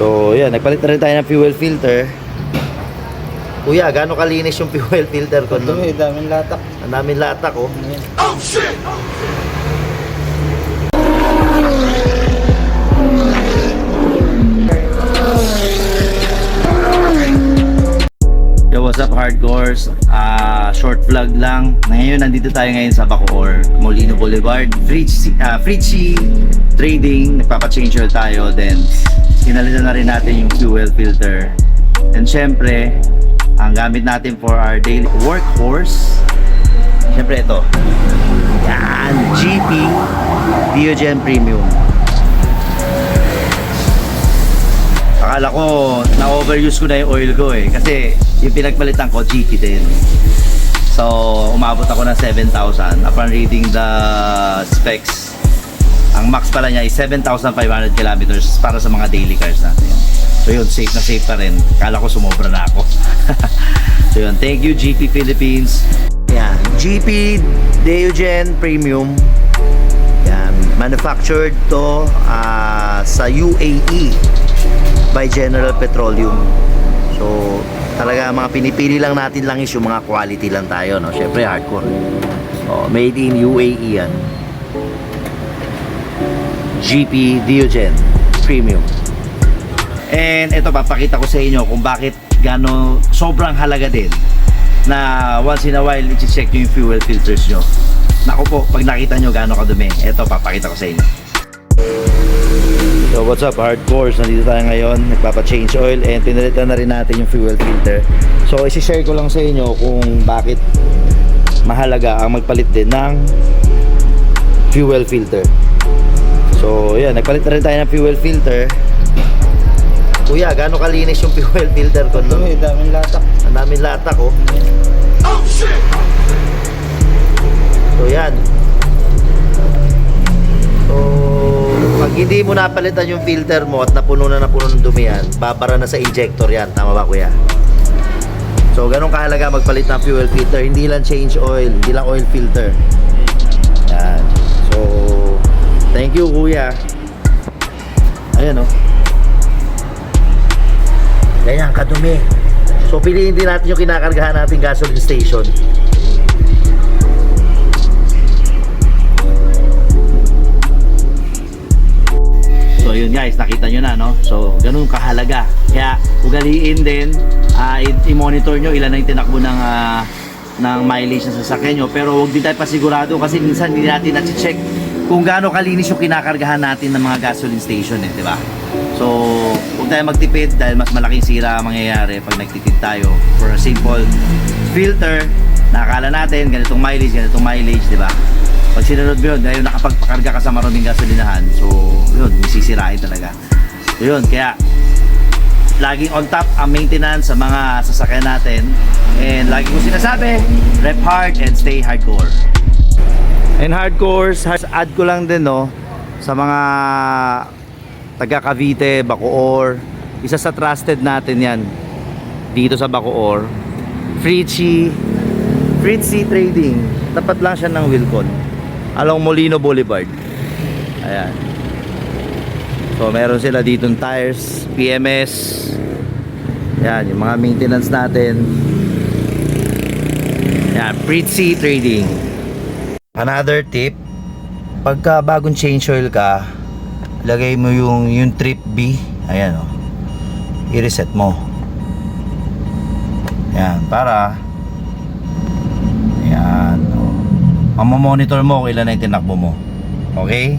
So yan, nagpalit na rin tayo ng fuel filter. Kuya, gaano kalinis yung fuel filter ko? Daming latak. Ang daming latak, oh. Oh shit! Yo, what's up hardcores? Short vlog lang. Ngayon, nandito tayo ngayon sa Bacoor, Molino Boulevard, Fritzy Trading. Nagpapa-change oil tayo. Then, sinalitan na rin natin yung fuel filter. And syempre, ang gamit natin for our daily workhorse, syempre ito. Yan, GP Diogen Premium. Akala ko, na-overuse ko na yung oil ko eh. Kasi yung pinagpalitan ko, GP din. So, umabot ako ng 7,000. Upon reading the specs, ang max pala niya is 7,500 kilometers para sa mga daily cars natin. So yun, safe na safe pa rin. Akala ko sumobra na ako. So yun, thank you GP Philippines. Yan, GP Diogen Premium. Yan, manufactured to sa UAE by General Petroleum. So talaga mga pinipili lang natin lang is yung mga quality lang tayo, no? Syempre hardcore. So, made in UAE yan. GP Diogen Premium. And ito, papakita ko sa inyo kung bakit gano sobrang halaga din na once in a while i-check nyo yung fuel filters nyo. Naku po, pag nakita nyo gano'ng kadumi, ito papakita ko sa inyo. So what's up hardcores, nandito tayo ngayon, nagpapa-change oil and pinalitan na rin natin yung fuel filter. So isi-share ko lang sa inyo kung bakit mahalaga ang magpalit din ng fuel filter. So yan, nagpalit na rin tayo ng fuel filter. Kuya, gaano kalinis yung fuel filter ko? Daming latak. Ang daming latak, oh. Oh shit! So yan. So pag hindi mo napalitan yung filter mo at napuno ng dumi yan, babara na sa injector yan. Tama ba, kuya? So ganun kahalaga magpalit ng fuel filter. Hindi lang change oil, hindi lang oil filter. Yan. So thank you, kuya. Ayan, oh. Ganyan kadumi. So piliin din natin yung kinakargahan natin gasoline station. So yun guys, nakita nyo na, no? So ganun kahalaga. Kaya ugaliin din, i-monitor nyo ilan ang tinakbo ng mileage na sasakyan nyo. Pero huwag din tayo pasigurado kasi minsan hindi natin na-check kung gaano kalinis yung kinakargahan natin ng mga gasoline station, di ba? So huwag tayo magtipid dahil mas malaking sira ang mangyayari pag nagtipid tayo. For a simple filter, nakakala natin ganitong mileage, di ba? Pag sinunod mo yun, dahil nakapagpakarga ka sa maraming gasolinahan, so yun, masisirain talaga. So yun, kaya laging on top ang maintenance sa mga sasakyan natin. And lagi ko sinasabi, rep hard and stay hardcore. And hardcores, add ko lang din, no, sa mga taga Cavite, Bacoor, isa sa trusted natin yan dito sa Bacoor, Fritzy Trading. Tapat lang siya ng Wilcon along Molino Boulevard. Ayan. So meron sila ditong tires, PMS. Ayan, yung mga maintenance natin. Ayan, Fritzy Trading. Another tip, pagka bagong change oil ka, lagay mo yung trip B. Ayan, oh. I-reset mo. Ayan, para ayan, oh. Mamamonitor mo kung ilan na yung tinakbo mo. Okay?